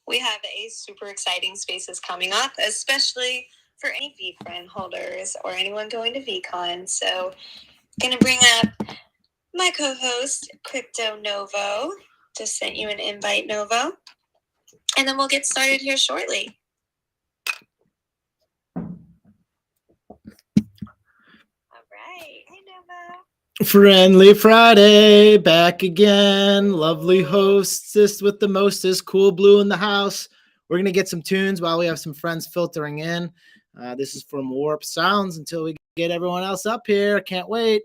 we have a super exciting spaces coming up, especially for any VeeCon holders or anyone going to VeeCon. So, gonna bring up my co-host, Crypto Novo. Just sent you an invite, Novo. And then we'll get started here shortly. All right. Hey, Novo. Friendly Friday, back again. Lovely hostess with the mostest, Cool Blue in the house. We're going to get some tunes while we have some friends filtering in. This is from Warp Sounds until we get everyone else up here. Can't wait.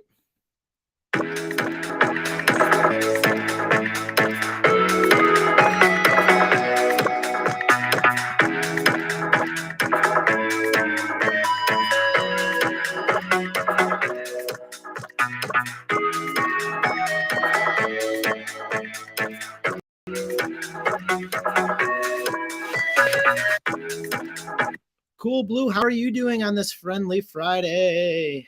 Cool Blue, how are you doing on this Friendly Friday?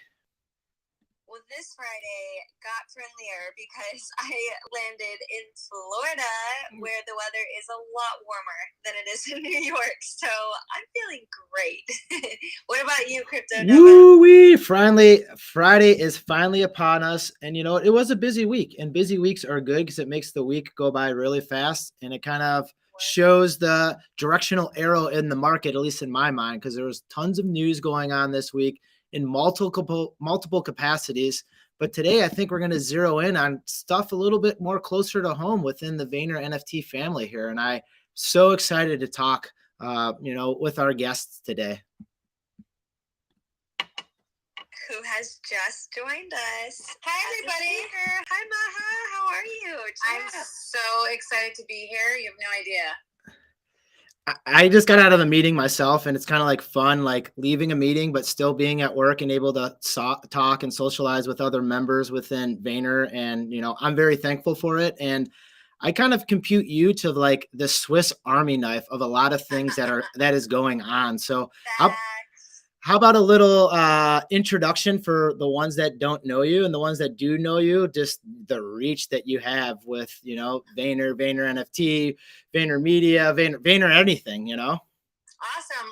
Well, this Friday got friendlier because I landed in Florida, where the weather is a lot warmer than it is in New York. So I'm feeling great. What about you, Crypto Nova? Woo-wee! Friday is finally upon us. And you know what? It was a busy week, and busy weeks are good because it makes the week go by really fast, and it kind of shows the directional arrow in the market, at least in my mind, because there was tons of news going on this week in multiple capacities. But today, I think we're going to zero in on stuff a little bit more closer to home within the Vayner NFT family here, and I'm so excited to talk, with our guests today. Who has just joined us. Hi, everybody. Hi, Maha. How are you? I'm so excited to be here. You have no idea. I just got out of a meeting myself, and it's kind of like fun, like leaving a meeting, but still being at work and able to talk and socialize with other members within Vayner. And, I'm very thankful for it. And I kind of compute you to like the Swiss Army knife of a lot of things that is going on. So how about a little introduction for the ones that don't know you and the ones that do know you, just the reach that you have with, Vayner NFT, Vayner Media, Vayner anything, Awesome.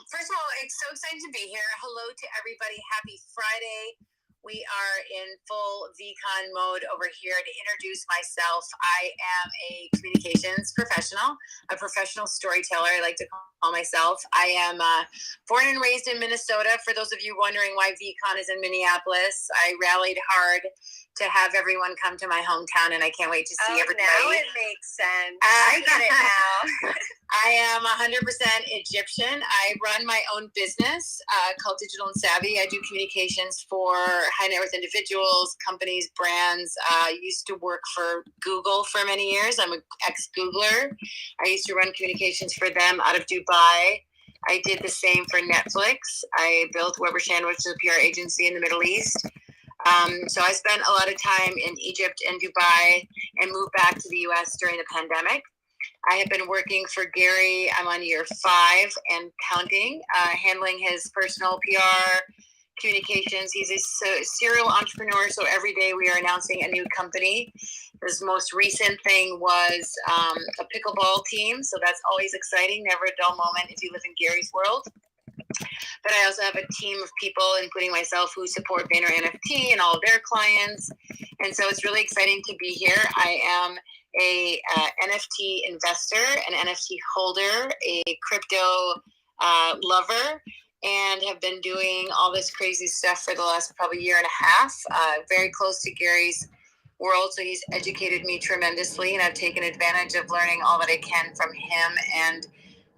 First of all, it's so exciting to be here. Hello to everybody. Happy Friday. We are in full VeeCon mode over here. To introduce myself, I am a communications professional, a professional storyteller, I like to call myself. I am born and raised in Minnesota. For those of you wondering why VeeCon is in Minneapolis, I rallied hard to have everyone come to my hometown, and I can't wait to see everybody. Now it makes sense. I get it now. I am 100% Egyptian. I run my own business called Digital and Savvy. I do communications for high net worth individuals, companies, brands. I used to work for Google for many years. I'm an ex-Googler. I used to run communications for them out of Dubai. I did the same for Netflix. I built Weber Shandwick, which is a PR agency in the Middle East. So I spent a lot of time in Egypt and Dubai and moved back to the U.S. during the pandemic. I have been working for Gary. I'm on year 5 and counting, handling his personal PR communications. He's a serial entrepreneur, so every day we are announcing a new company. His most recent thing was a pickleball team, so that's always exciting. Never a dull moment if you live in Gary's world. But I also have a team of people, including myself, who support Vayner NFT and all of their clients. And so it's really exciting to be here. I am a NFT investor, an NFT holder, a crypto lover, and have been doing all this crazy stuff for the last probably year and a half. Very close to Gary's world, so he's educated me tremendously, and I've taken advantage of learning all that I can from him and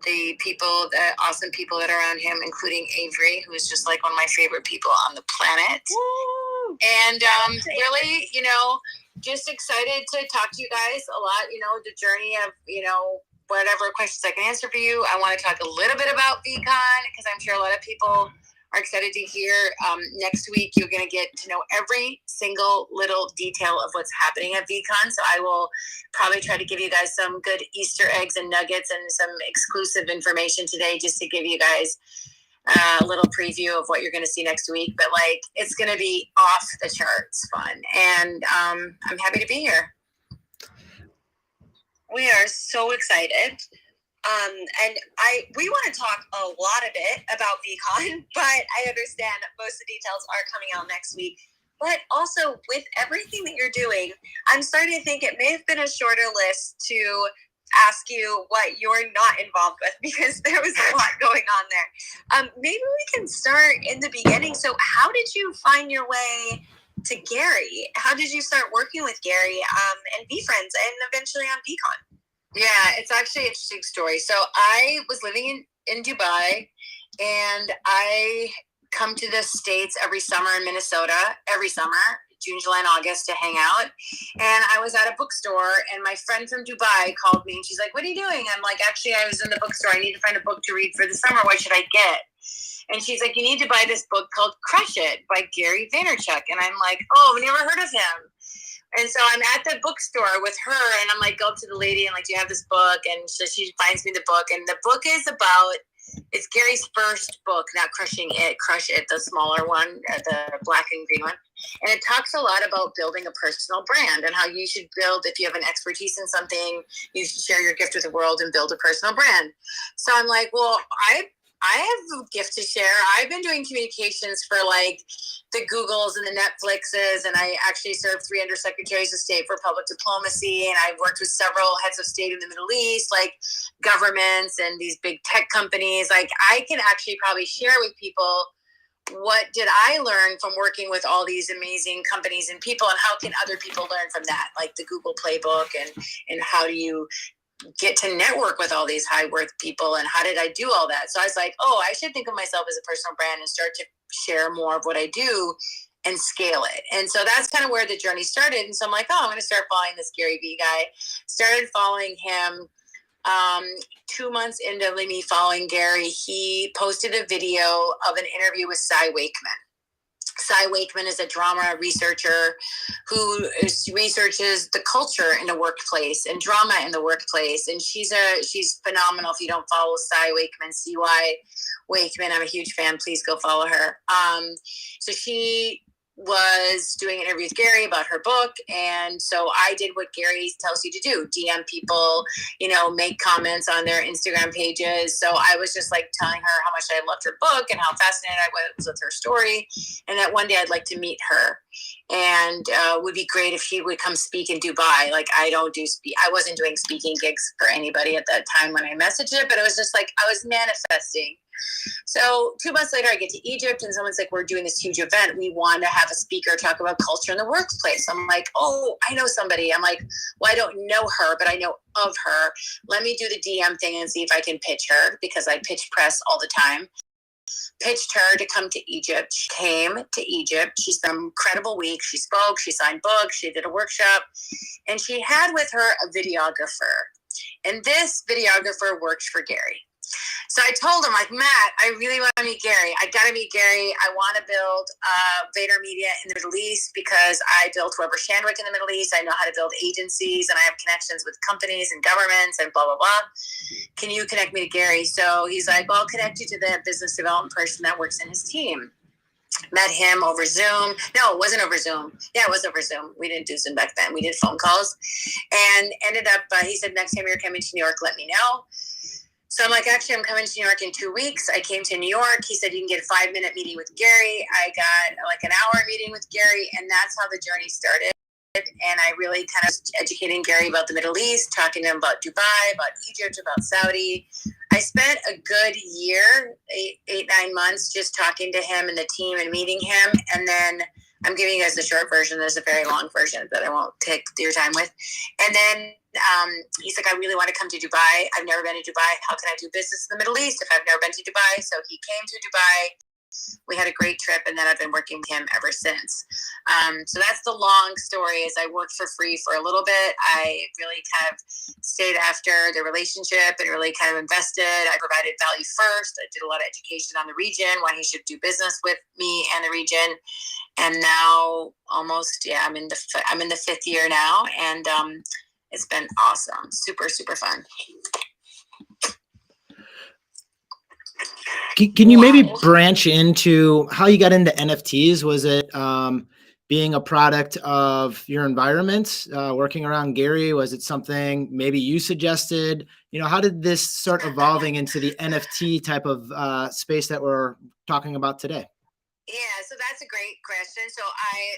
the people, the awesome people that are around him, including Avery, who is just like one of my favorite people on the planet. Woo! And really, just excited to talk to you guys a lot, the journey of, whatever questions I can answer for you. I want to talk a little bit about VeeCon because I'm sure a lot of people are excited to hear. Next week, you're going to get to know every single little detail of what's happening at VeeCon. So I will probably try to give you guys some good Easter eggs and nuggets and some exclusive information today just to give you guys a little preview of what you're going to see next week. But it's going to be off the charts fun. And I'm happy to be here. We are so excited. And we want to talk a lot of it about VeeCon, but I understand most of the details are coming out next week. But also, with everything that you're doing, I'm starting to think it may have been a shorter list to ask you what you're not involved with, because there was a lot going on there. Maybe we can start in the beginning. So how did you find your way to Gary? How did you start working with Gary and be friends and eventually on VeeCon? Yeah, it's actually an interesting story. So I was living in Dubai, and I come to the States every summer in Minnesota, every summer, June, July, and August, to hang out. And I was at a bookstore, and my friend from Dubai called me, and she's like, "What are you doing?" I'm like, "Actually, I was in the bookstore. I need to find a book to read for the summer. What should I get?" And she's like, "You need to buy this book called Crush It by Gary Vaynerchuk." And I'm like, "Oh, I've never heard of him." And so I'm at the bookstore with her, and I'm like, go up to the lady and like, "Do you have this book?" And so she finds me the book, and the book is about, it's Gary's first book, not Crushing It, Crush It, the smaller one, the black and green one. And it talks a lot about building a personal brand and how you should build, if you have an expertise in something, you should share your gift with the world and build a personal brand. So I'm like, well, I have a gift to share. I've been doing communications for like the Googles and the Netflixes, and I actually served 3 undersecretaries of state for public diplomacy, and I've worked with several heads of state in the Middle East, like governments and these big tech companies. Like, I can actually probably share with people, what did I learn from working with all these amazing companies and people, and how can other people learn from that, like the Google playbook, and how do you get to network with all these high worth people, and how did I do all that? So I was like, oh, I should think of myself as a personal brand and start to share more of what I do and scale it. And so that's kind of where the journey started. And so I'm like, oh, I'm going to start following this Gary Vee guy. Started following him 2 months into me following Gary. He posted a video of an interview with Cy Wakeman. Cy Wakeman is a drama researcher who researches the culture in the workplace and drama in the workplace. And she's phenomenal. If you don't follow Cy Wakeman, CY Wakeman, I'm a huge fan. Please go follow her. So she was doing an interview with Gary about her book. And so I did what Gary tells you to do, DM people, make comments on their Instagram pages. So I was just like telling her how much I loved her book and how fascinated I was with her story. And that one day I'd like to meet her, and would be great if she would come speak in Dubai. Like, I wasn't doing speaking gigs for anybody at that time when I messaged it, but it was just like, I was manifesting. So 2 months later, I get to Egypt, and someone's like, we're doing this huge event. We want to have a speaker talk about culture in the workplace. I'm like, oh, I know somebody. I'm like, well, I don't know her, but I know of her. Let me do the DM thing and see if I can pitch her, because I pitch press all the time. Pitched her to come to Egypt. She came to Egypt. She spent an incredible week. She spoke, she signed books, she did a workshop, and she had with her a videographer. And this videographer worked for Gary. So I told him, like, Matt, I really want to meet Gary. I got to meet Gary. I want to build VaynerMedia in the Middle East, because I built Weber Shandwick in the Middle East. I know how to build agencies, and I have connections with companies and governments and blah, blah, blah. Can you connect me to Gary? So he's like, well, I'll connect you to the business development person that works in his team. Met him over Zoom. No, it wasn't over Zoom. Yeah, it was over Zoom. We didn't do Zoom back then. We did phone calls, and ended up, he said, next time you're coming to New York, let me know. So I'm like, actually, I'm coming to New York in 2 weeks. I came to New York. He said, you can get a 5-minute meeting with Gary. I got like an hour meeting with Gary, and that's how the journey started. And I really kind of educating Gary about the Middle East, talking to him about Dubai, about Egypt, about Saudi. I spent a good year, 9 months, just talking to him and the team and meeting him. And then I'm giving you guys the short version. There's a very long version that I won't take your time with. And then he's like, I really want to come to Dubai. I've never been to Dubai. How can I do business in the Middle East if I've never been to Dubai? So he came to Dubai. We had a great trip, and then I've been working with him ever since. So that's the long story. Is I worked for free for a little bit. I really kind of stayed after the relationship and really kind of invested. I provided value first. I did a lot of education on the region, why he should do business with me and the region. And now almost, I'm in the 5th year now, and it's been awesome. Super, super fun. Can you maybe branch into how you got into NFTs? Was it being a product of your environment, working around Gary? Was it something maybe you suggested? How did this start evolving into the NFT type of space that we're talking about today? Yeah, so that's a great question. So I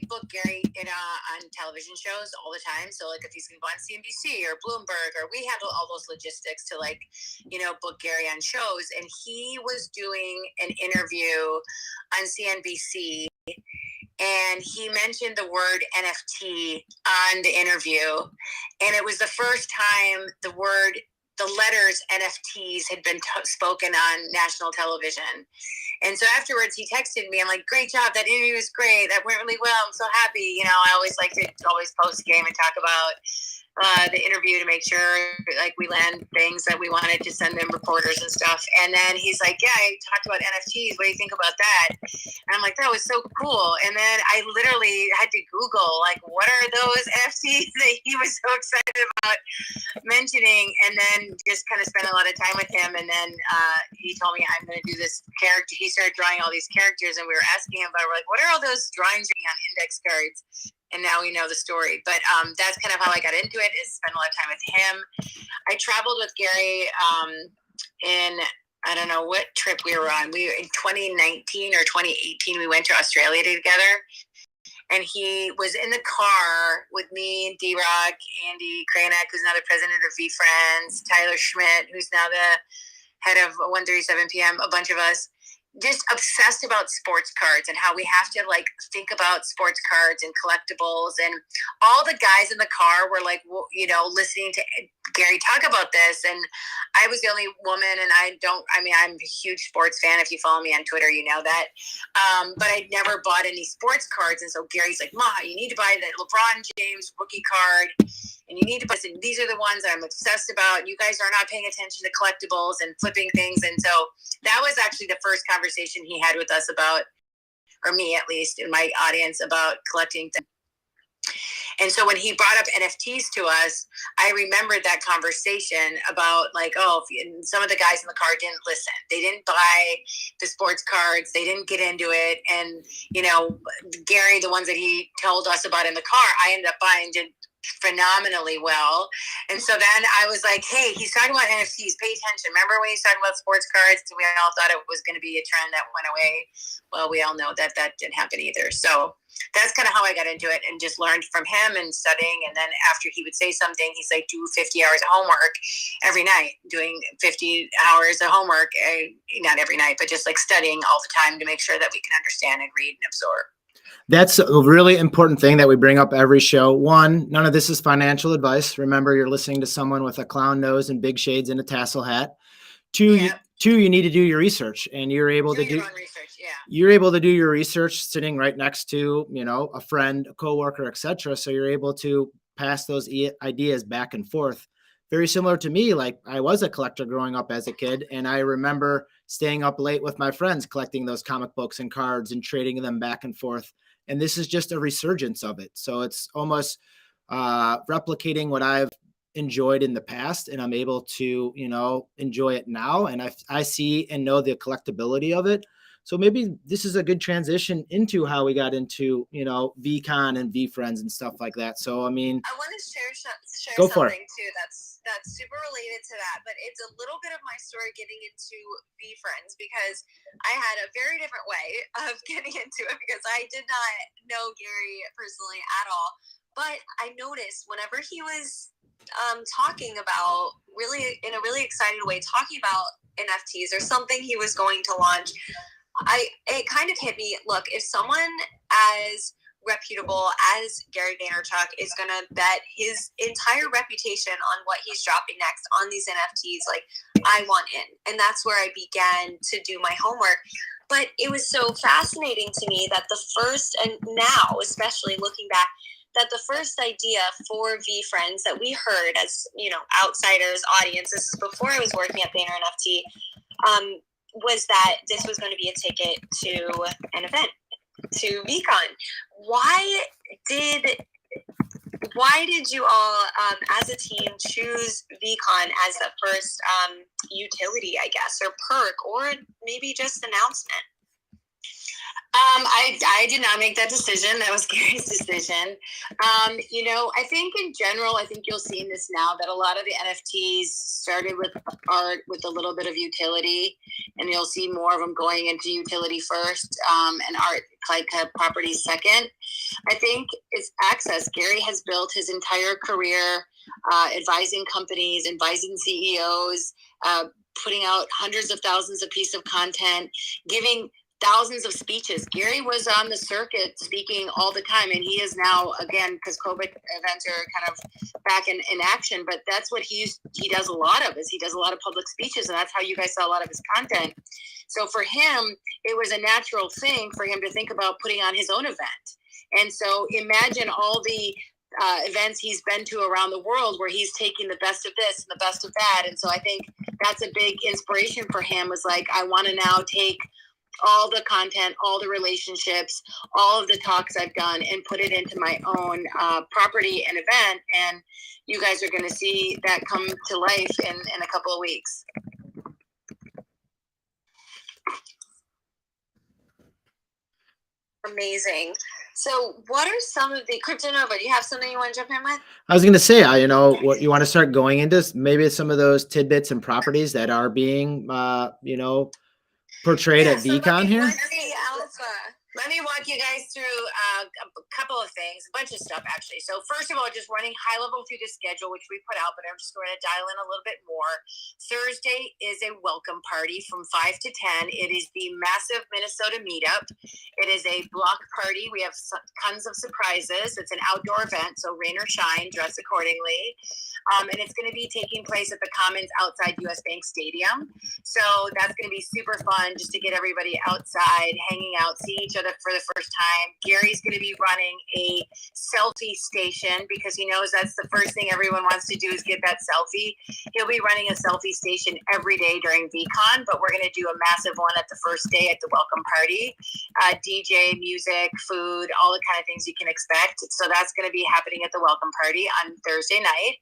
book Gary on television shows all the time. So like if he's going to go on CNBC or Bloomberg, or we handle all those logistics to book Gary on shows. And he was doing an interview on CNBC, and he mentioned the word NFT on the interview, and it was the first time the letters NFTs had been spoken on national television. And so afterwards he texted me. I'm like, great job. That interview was great. That went really well. I'm so happy. I always like to post game and talk about the interview to make sure like we land things that we wanted to send them reporters and stuff. And then he's like, yeah, I talked about NFTs. What do you think about that? And I'm like, that was so cool. And then I literally had to Google like, what are those NFTs that he was so excited about mentioning, and then just kind of spent a lot of time with him. And then he told me, I'm going to do this character. He started drawing all these characters, and we were asking him about it. We're like, what are all those drawings on index cards? And now we know the story. But that's kind of how I got into it, is spend a lot of time with him. I traveled with Gary in, I don't know what trip we were on. In 2019 or 2018, we went to Australia together. And he was in the car with me and D-Rock, Andy Kranek, who's now the president of VeeFriends, Tyler Schmidt, who's now the head of 1:37 p.m., a bunch of us, just obsessed about sports cards and how we have to like think about sports cards and collectibles. And all the guys in the car were like, listening to Gary talk about this. And I was the only woman, and I'm a huge sports fan. If you follow me on Twitter, you know that. But I'd never bought any sports cards. And so Gary's like, Ma, you need to buy the LeBron James rookie card. And you need to buy, and these are the ones that I'm obsessed about. You guys are not paying attention to collectibles and flipping things. And so that was actually the first conversation he had with us about, or me at least, in my audience, about collecting things. And so when he brought up NFTs to us, I remembered that conversation about like, some of the guys in the car didn't listen. They didn't buy the sports cards. They didn't get into it. And, Gary, the ones that he told us about in the car, I ended up buying, did phenomenally well. And so then I was like, hey, he's talking about NFTs, pay attention. Remember when he's talking about sports cards? We all thought it was going to be a trend that went away. Well, we all know that didn't happen either. So that's kind of how I got into it, and just learned from him and studying. And then after he would say something, he's like, do 50 hours of homework every night, doing 50 hours of homework, not every night, but just like studying all the time to make sure that we can understand and read and absorb. That's a really important thing that we bring up every show. One, none of this is financial advice. Remember, you're listening to someone with a clown nose and big shades and a tassel hat. Two, you need to do your research, and you're able to do your own research. Yeah. You're able to do your research sitting right next to, a friend, a coworker, etc. So you're able to pass those ideas back and forth. Very similar to me. Like, I was a collector growing up as a kid, and I remember staying up late with my friends collecting those comic books and cards and trading them back and forth. And this is just a resurgence of it. So it's almost replicating what I've enjoyed in the past, and I'm able to, enjoy it now. And I see and know the collectability of it. So maybe this is a good transition into how we got into, VeeCon and VeeFriends and stuff like that. So, I mean, I want to share go for something too. That's super related to that, but it's a little bit of my story getting into VeeFriends, because I had a very different way of getting into it, because I did not know Gary personally at all. But I noticed whenever he was talking about, really in a really excited way, talking about NFTs or something he was going to launch, it kind of hit me. Look, if someone as reputable as Gary Vaynerchuk is going to bet his entire reputation on what he's dropping next on these NFTs, like, I want in. And that's where I began to do my homework. But it was so fascinating to me that the first, and now especially looking back, that the first idea for VeeFriends that we heard as, outsiders, audience, this is before I was working at Vayner NFT, was that this was going to be a ticket to an event, to VeeCon. Why did you all, as a team, choose VeeCon as the first utility, I guess, or perk, or maybe just announcement? I did not make that decision. That was Gary's decision. I think in general, I think you'll see in this now that a lot of the NFTs started with art with a little bit of utility, and you'll see more of them going into utility first, and art like properties second. I think it's access. Gary has built his entire career advising companies, advising CEOs, putting out hundreds of thousands of pieces of content, giving thousands of speeches. Gary was on the circuit speaking all the time, and he is now, again, because COVID events are kind of back in action, but that's what he does a lot of, is he does a lot of public speeches, and that's how you guys saw a lot of his content. So for him, it was a natural thing for him to think about putting on his own event. And so imagine all the events he's been to around the world where he's taking the best of this and the best of that. And so I think that's a big inspiration for him, was like, I want to now take all the content, all the relationships, all of the talks I've done, and put it into my own property and event. And you guys are going to see that come to life in a couple of weeks. Amazing. So what are some of the, Cryptonova, do you have something you want to jump in with? I was going to say, what you want to start going into, maybe some of those tidbits and properties that are being, portrayed at VeeCon here. Let me walk you guys through a couple of things, a bunch of stuff actually. So first of all, just running high level through the schedule, which we put out, but I'm just going to dial in a little bit more. Thursday is a welcome party from 5 to 10. It is the massive Minnesota meetup. It is a block party. We have tons of surprises. It's an outdoor event, so rain or shine, dress accordingly. And it's going to be taking place at the Commons outside US Bank Stadium. So that's going to be super fun, just to get everybody outside, hanging out, seeing each other for the first time. Gary's going to be running a selfie station, because he knows that's the first thing everyone wants to do, is get that selfie. He'll be running a selfie station every day during VeeCon, but we're going to do a massive one at the first day at the welcome party. DJ, music, food, all the kind of things you can expect. So that's going to be happening at the welcome party on Thursday night.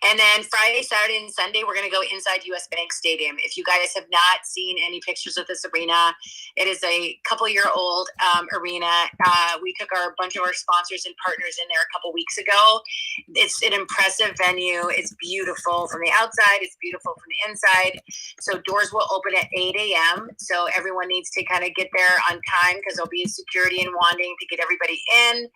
And then Friday, Saturday, and Sunday, we're going to go inside US Bank Stadium. If you guys have not seen any pictures of this arena, it is a couple-year-old arena. We took a bunch of our sponsors and partners in there a couple weeks ago. It's an impressive venue. It's beautiful from the outside. It's beautiful from the inside. So doors will open at 8 a.m. So everyone needs to kind of get there on time, because there'll be security and wanding to get everybody in.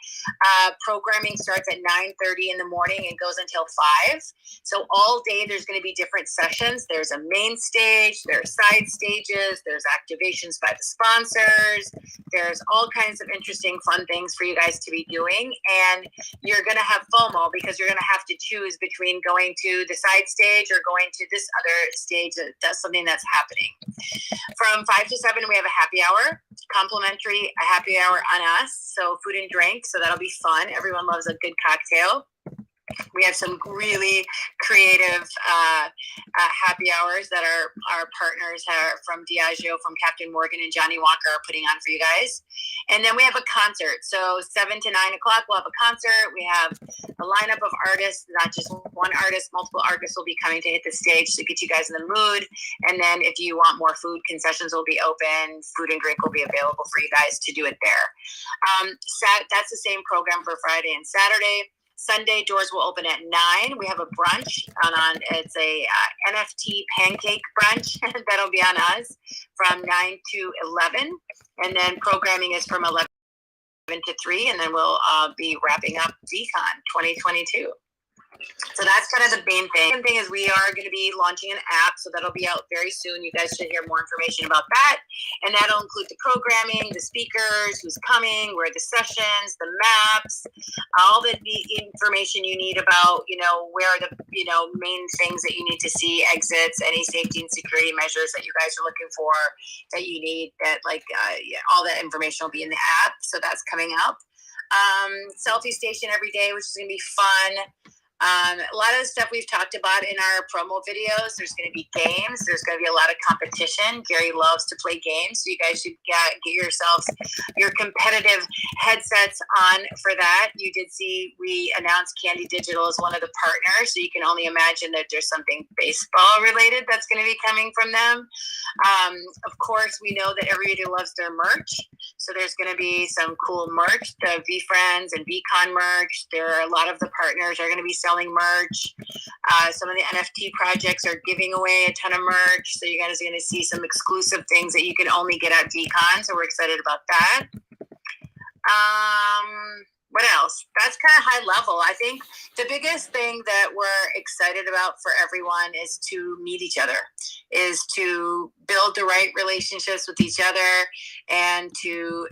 Programming starts at 9:30 in the morning and goes until 5. So all day there's going to be different sessions. There's a main stage, there's side stages, there's activations by the sponsors. There's all kinds of interesting, fun things for you guys to be doing. And you're going to have FOMO, because you're going to have to choose between going to the side stage or going to this other stage that does something that's happening. From 5 to 7, we have a happy hour, complimentary, a happy hour on us. So food and drink. So that'll be fun. Everyone loves a good cocktail. We have some really creative happy hours that our partners from Diageo, from Captain Morgan, and Johnny Walker are putting on for you guys. And then we have a concert. So 7 to 9 o'clock, we'll have a concert. We have a lineup of artists, not just one artist, multiple artists will be coming to hit the stage to get you guys in the mood. And then if you want more food, concessions will be open. Food and drink will be available for you guys to do it there. That's the same program for Friday and Saturday. Sunday, doors will open at 9. We have a brunch it's a NFT pancake brunch that'll be on us from 9 to 11. And then programming is from 11 to 3. And then we'll be wrapping up VeeCon 2022. So that's kind of the main thing. The thing is, we are going to be launching an app, so that'll be out very soon. You guys should hear more information about that. And that'll include the programming, the speakers, who's coming, where the sessions, the maps, all the information you need about, where are the, main things that you need to see, exits, any safety and security measures that you guys are looking for, that you need, that all that information will be in the app. So that's coming up. Selfie station every day, which is going to be fun. A lot of the stuff we've talked about in our promo videos, there's going to be games. There's going to be a lot of competition. Gary loves to play games, so you guys should get yourselves your competitive headsets on for that. You did see we announced Candy Digital as one of the partners, so you can only imagine that there's something baseball related that's going to be coming from them. Of course, we know that everybody loves their merch, so there's going to be some cool merch, the VeeFriends and VeeCon merch. There are a lot of the partners are going to be selling merch. Some of the NFT projects are giving away a ton of merch, so you guys are going to see some exclusive things that you can only get at VeeCon, so we're excited about that. What else? That's kind of high level. I think the biggest thing that we're excited about for everyone is to meet each other, is to build the right relationships with each other, and to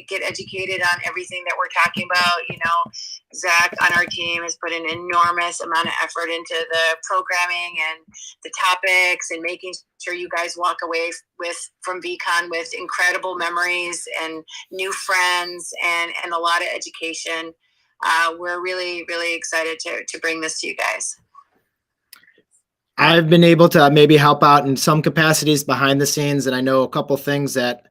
get educated on everything that we're talking about. You know, Zach on our team has put an enormous amount of effort into the programming and the topics, and making sure you guys walk away from VeeCon with incredible memories and new friends and a lot of education. We're really, really excited to bring this to you guys. I've been able to maybe help out in some capacities behind the scenes, and I know a couple things that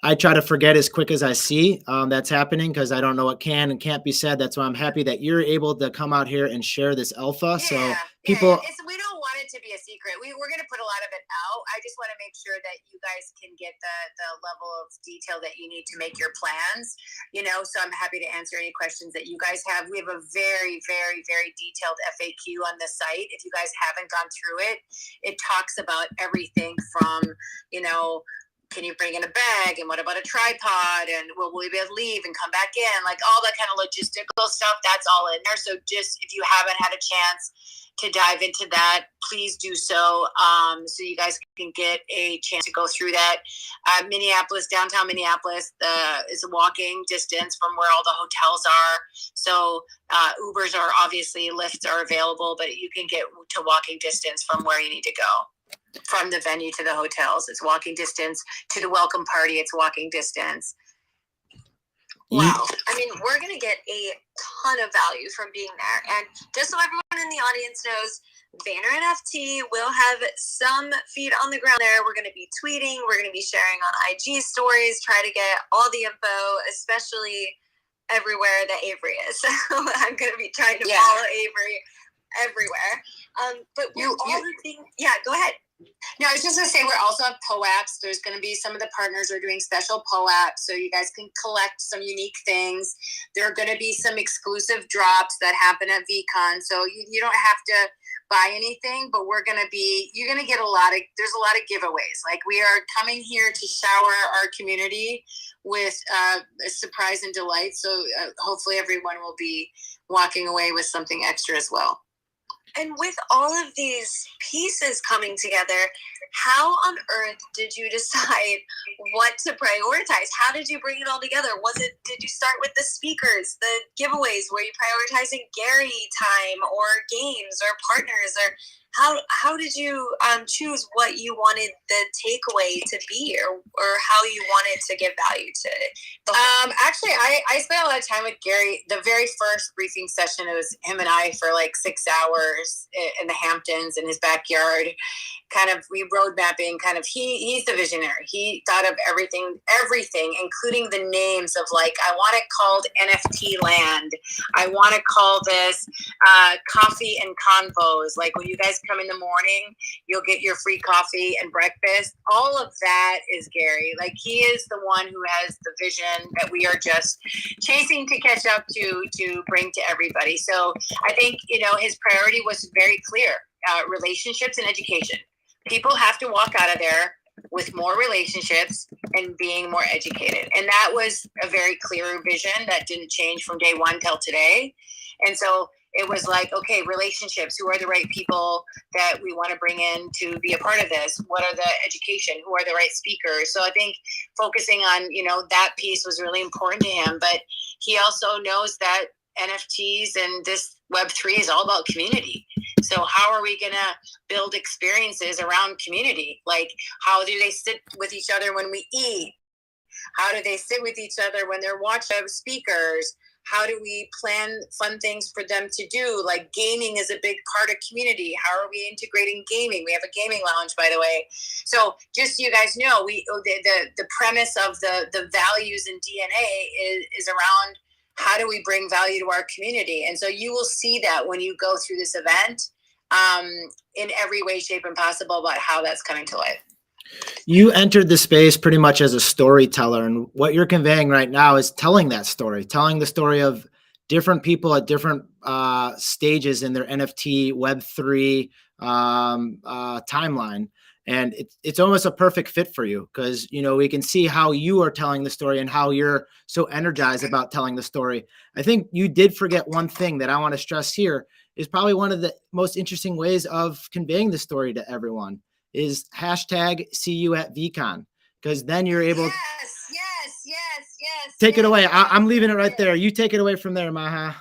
I try to forget as quick as I see that's happening, because I don't know what can and can't be said. That's why I'm happy that you're able to come out here and share this alpha. So people, we don't want it to be a secret. We're going to put a lot of it out. I just want to make sure that you guys can get the level of detail that you need to make your plans. You know, so I'm happy to answer any questions that you guys have. We have a very, very, very detailed FAQ on the site. If you guys haven't gone through it, it talks about everything from, you know, can you bring in a bag, and what about a tripod, and will we be able to leave and come back in, like all that kind of logistical stuff, that's all in there. So just if you haven't had a chance to dive into that, please do so, so you guys can get a chance to go through that. Downtown Minneapolis is a walking distance from where all the hotels are. So Ubers are obviously, Lyfts are available, but you can get to walking distance from where you need to go. From the venue to the hotels, it's walking distance. To the welcome party, it's walking distance. Wow. I mean, we're going to get a ton of value from being there. And just so everyone in the audience knows, Vayner NFT will have some feet on the ground there. We're going to be tweeting. We're going to be sharing on IG stories, try to get all the info, especially everywhere that Avery is. So I'm going to be trying to follow Avery everywhere. But go ahead. No, I was just going to say, we're also have POAPs. There's going to be some of the partners are doing special POAPs, so you guys can collect some unique things. There are going to be some exclusive drops that happen at VeeCon, so you don't have to buy anything, but you're going to get there's a lot of giveaways. Like, we are coming here to shower our community with a surprise and delight, so hopefully everyone will be walking away with something extra as well. And with all of these pieces coming together, how on earth did you decide what to prioritize? How did you bring it all together? Did you start with the speakers, the giveaways? Were you prioritizing Gary time or games or partners? Or how did you choose what you wanted the takeaway to be, or how you wanted to give value to it? Actually, I spent a lot of time with Gary. The very first briefing session, it was him and I for like 6 hours in the Hamptons in his backyard. Kind of road mapping, he's the visionary. He thought of everything, including the names of, like, I want it called NFT Land. I want to call this coffee and convos. Like, when you guys come in the morning, you'll get your free coffee and breakfast. All of that is Gary. Like, he is the one who has the vision that we are just chasing to catch up to bring to everybody. So I think, his priority was very clear. Relationships and education. People have to walk out of there with more relationships and being more educated. And that was a very clear vision that didn't change from day one till today. And so it was like, okay, relationships, who are the right people that we want to bring in to be a part of this? What are the education? Who are the right speakers? So I think focusing on, that piece was really important to him. But he also knows that NFTs and this Web3 is all about community. So how are we going to build experiences around community? Like, how do they sit with each other when we eat? How do they sit with each other when they're watching speakers? How do we plan fun things for them to do? Like gaming is a big part of community. How are we integrating gaming? We have a gaming lounge, by the way. So just so you guys know, the premise of the values and DNA is around how do we bring value to our community. And so you will see that when you go through this event, in every way, shape, and possible about how that's coming to life. You entered the space pretty much as a storyteller, and what you're conveying right now is telling that story, telling the story of different people at different stages in their NFT Web3 timeline. And it's almost a perfect fit for you because, you know, we can see how you are telling the story and how you're so energized about telling the story. I think you did forget one thing that I want to stress here is probably one of the most interesting ways of conveying the story to everyone is hashtag see you at VeeCon, because then you're able yes. Take it away. I'm leaving it right there. You take it away from there, Maha.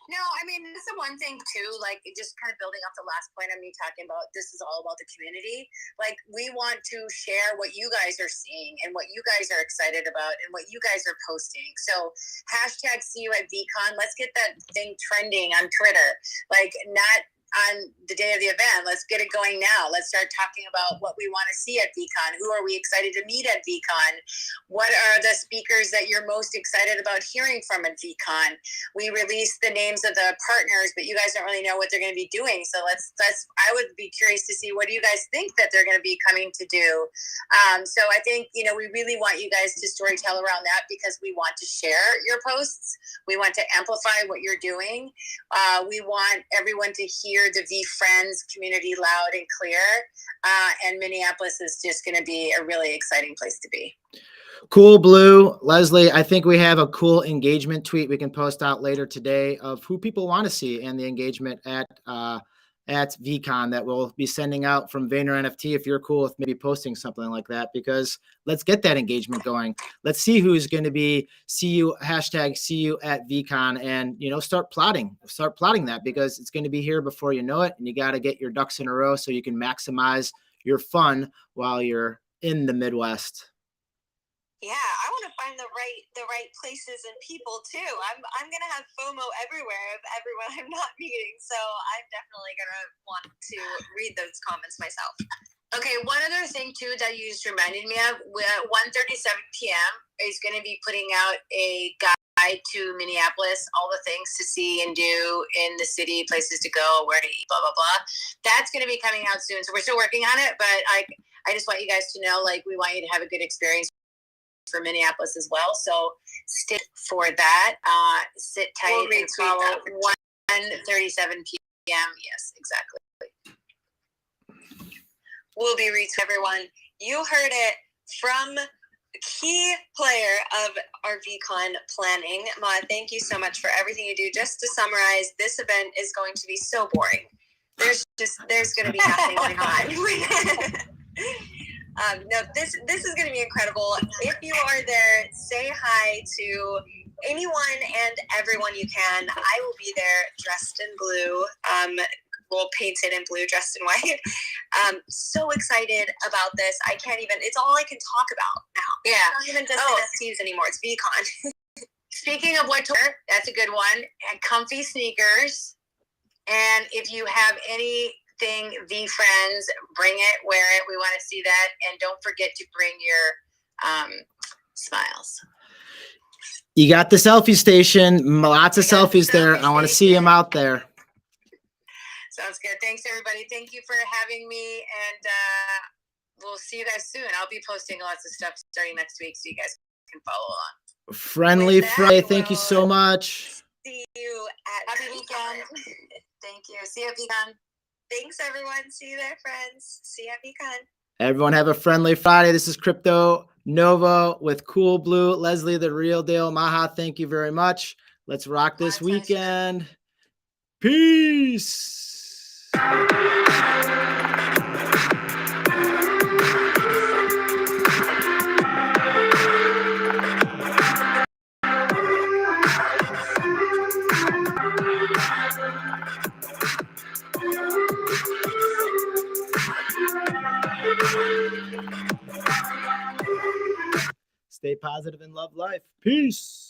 No, I mean, that's the one thing too, like just kind of building off the last point of me talking about this is all about the community. Like we want to share what you guys are seeing and what you guys are excited about and what you guys are posting. So hashtag see you at VeeCon. Let's get that thing trending on Twitter. Like not on the day of the event. Let's get it going now. Let's start talking about what we want to see at VeeCon. Who are we excited to meet at VeeCon? What are the speakers that you're most excited about hearing from at VeeCon? We released the names of the partners, but you guys don't really know what they're going to be doing. So I would be curious to see what do you guys think that they're going to be coming to do. So I think, you know, we really want you guys to storytell around that because we want to share your posts. We want to amplify what you're doing. We want everyone to hear the V Friends community loud and clear. And Minneapolis is just going to be a really exciting place to be. Cool Blue. Leslie, I think we have a cool engagement tweet we can post out later today of who people want to see and the engagement at VeeCon that we'll be sending out from Vayner NFT if you're cool with maybe posting something like that, because let's get that engagement going. Let's see who's going to be hashtag see you at VeeCon and, you know, start plotting that because it's going to be here before you know it. And you got to get your ducks in a row so you can maximize your fun while you're in the Midwest. Yeah, I want to find the right places and people too. I'm gonna have FOMO everywhere of everyone I'm not meeting, so I'm definitely gonna want to read those comments myself. Okay, one other thing too that you just reminded me of, 1:37 p.m. is going to be putting out a guide to Minneapolis, all the things to see and do in the city, places to go, where to eat, blah blah blah. That's going to be coming out soon, so we're still working on it. But I just want you guys to know, like, we want you to have a good experience for Minneapolis as well. So stick for that. Sit tight and follow 1:37 p.m. Yes, exactly. We'll be reaching everyone. You heard it from a key player of our VeeCon planning. Ma, thank you so much for everything you do. Just to summarize, this event is going to be so boring. There's going to be nothing going on. No, this is going to be incredible. If you are there, say hi to anyone and everyone you can. I will be there dressed in blue. Well, painted in blue, dressed in white. So excited about this. I can't even, it's all I can talk about now. Yeah. It's not even just NFTs anymore. It's VeeCon. Speaking of what to wear, that's a good one. And comfy sneakers. And if you have anything V Friends, bring it, wear it. We want to see that. And don't forget to bring your smiles. You got the selfie station. Lots of selfies there. I want to see them out there. Sounds good. Thanks, everybody. Thank you for having me, and we'll see you guys soon. I'll be posting lots of stuff starting next week, so you guys can follow along. Friendly Friday. Thank you so much. See you at Happy weekend. Thank you. See you at VeeCon. Thanks, everyone. See you there, friends. See you at VeeCon. Everyone have a friendly Friday. This is Crypto Nova with Cool Blue. Leslie, the real deal. Maha, thank you very much. Let's rock this weekend. Peace. Stay positive and love life. Peace.